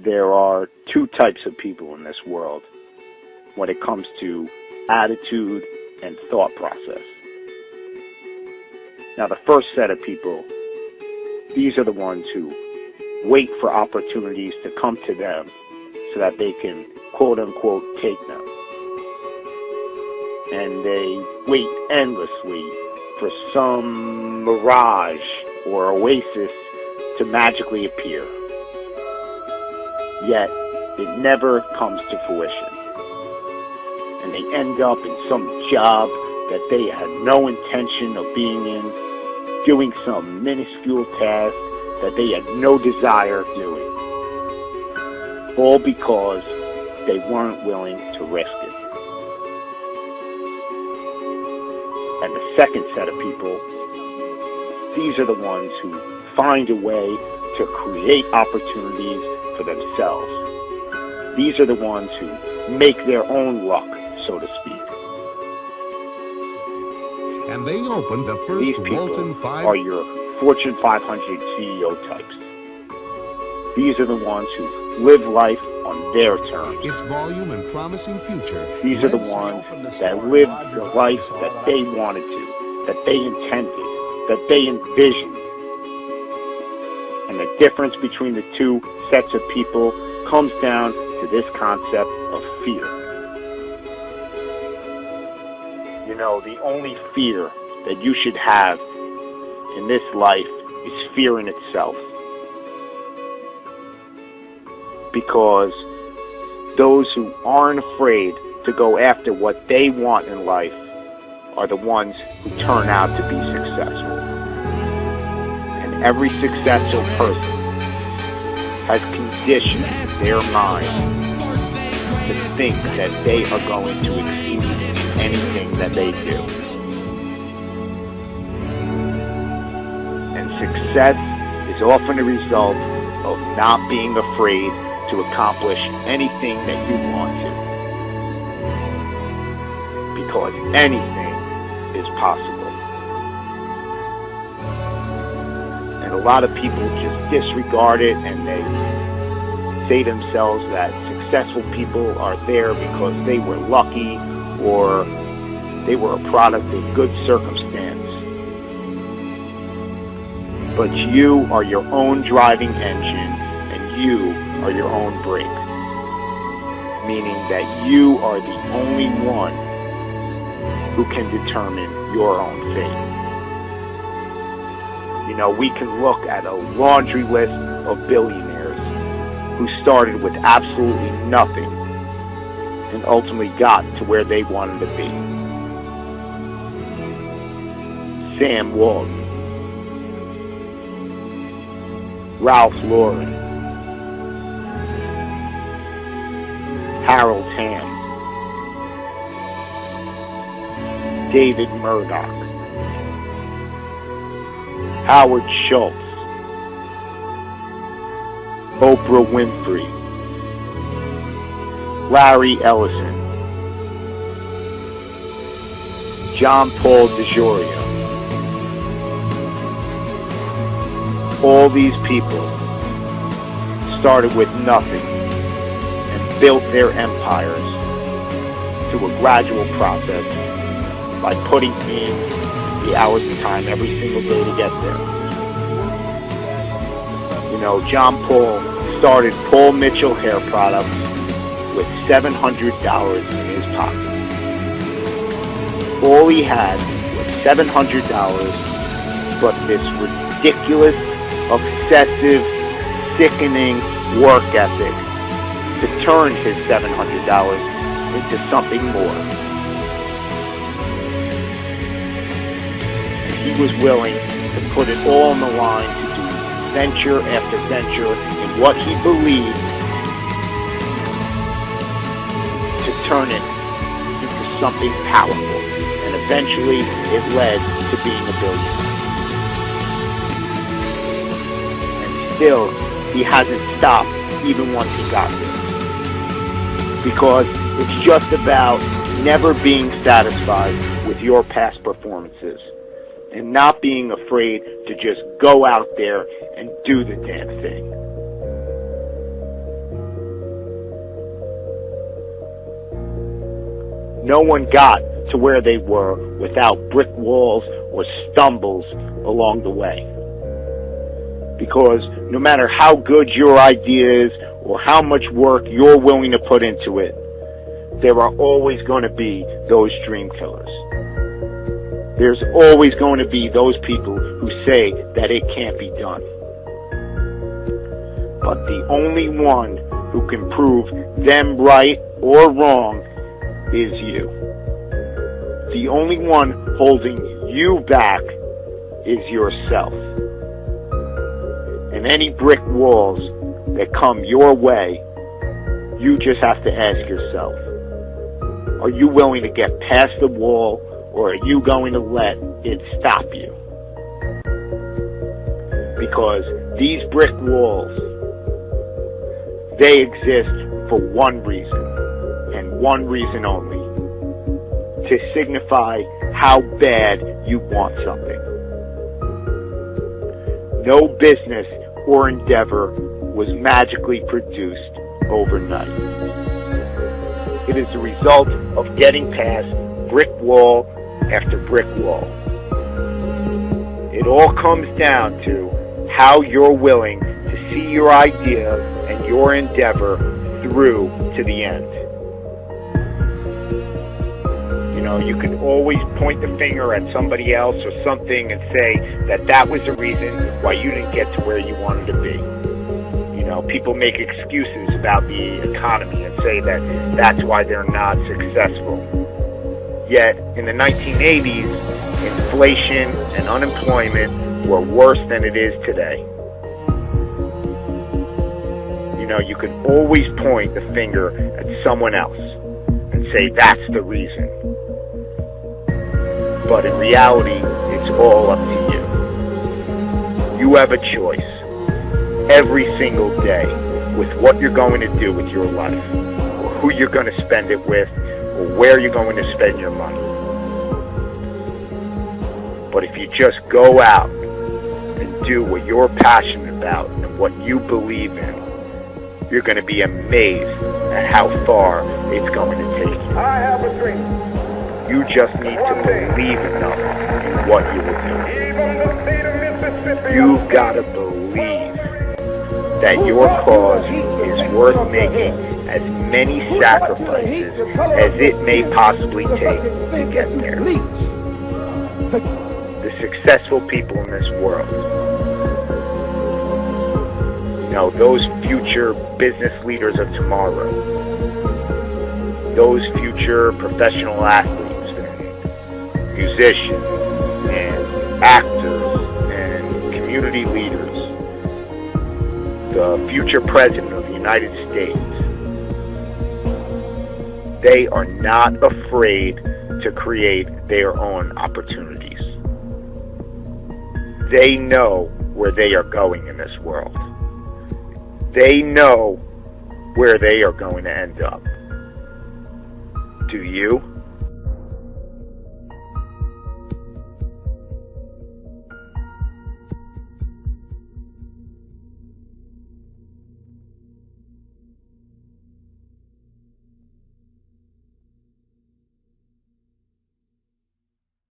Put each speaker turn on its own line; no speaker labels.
there are two types of people in this world when it comes to attitude and thought process. Now, the first set of people, these are the ones who wait for opportunities to come to them so that they can, quote-unquote, take them. And they wait endlessly for some mirage or oasis to magically appear. Yet, it never comes to fruition. And they end up in some job that they had no intention of being in, doing some minuscule task that they had no desire of doing. All because they weren't willing to risk it. And the second set of people, these are the ones who find a way to create opportunities for themselves. These are the ones who make their own luck, so to speak.
And they opened the first
These people
Walton 5
are your Fortune 500 CEO types. These are the ones who live life on their terms.
its volume and promising future.
These are the ones that lived the life that they wanted to, that they intended, that they envisioned. And the difference between the two sets of people comes down to this concept of fear. You know, the only fear that you should have in this life is fear in itself. Because those who aren't afraid to go after what they want in life are the ones who turn out to be successful. And every successful person has conditioned their mind to think that they are going to exceed in anything that they do. And success is often a result of not being afraid to accomplish anything that you want to. Because anything is possible. And a lot of people just disregard it, and they say to themselves that successful people are there because they were lucky or they were a product of good circumstance. But you are your own driving engine, and you are your own brake. Meaning that you are the only one who can determine your own fate. You know, we can look at a laundry list of billionaires who started with absolutely nothing and ultimately got to where they wanted to be. Sam Walton, Ralph Lauren, Harold Hamm, David Murdoch, Howard Schultz, Oprah Winfrey, Larry Ellison, John Paul DeJoria. All these people started with nothing and built their empires through a gradual process by putting in the hours and time every single day to get there. You know, John Paul started Paul Mitchell Hair Products with $700 in his pocket. All he had was $700, but this ridiculous, obsessive, sickening work ethic to turn his $700 into something more. And he was willing to put it all on the line to do venture after venture in what he believed to turn it into something powerful. And eventually it led to being a billionaire. Still, he hasn't stopped even once he got there. Because it's just about never being satisfied with your past performances and not being afraid to just go out there and do the damn thing. No one got to where they were without brick walls or stumbles along the way. Because no matter how good your idea is or how much work you're willing to put into it, there are always going to be those dream killers. There's always going to be those people who say that it can't be done. But the only one who can prove them right or wrong is you. The only one holding you back is yourself. And any brick walls that come your way, you just have to ask yourself, are you willing to get past the wall, or are you going to let it stop you? Because these brick walls, they exist for one reason, and one reason only, to signify how bad you want something. No business or endeavor was magically produced overnight. It is the result of getting past brick wall after brick wall. It all comes down to how you're willing to see your idea and your endeavor through to the end. You know, you can always point the finger at somebody else or something and say that that was the reason why you didn't get to where you wanted to be. You know, people make excuses about the economy and say that that's why they're not successful. Yet, in the 1980s, inflation and unemployment were worse than it is today. You know, you can always point the finger at someone else and say that's the reason. But in reality, it's all up to you. You have a choice every single day with what you're going to do with your life, or who you're going to spend it with, or where you're going to spend your money. But if you just go out and do what you're passionate about and what you believe in, you're going to be amazed at how far it's going to take you.
I have a dream.
You just need to believe enough in what you will do. You've got to believe that your cause is worth making as many sacrifices as it may possibly take to get there. The successful people in this world, you know, those future business leaders of tomorrow, those future professional athletes, musicians and actors and community leaders, the future president of the United States, they are not afraid to create their own opportunities. They know where they are going in this world. They know where they are going to end up. Do you?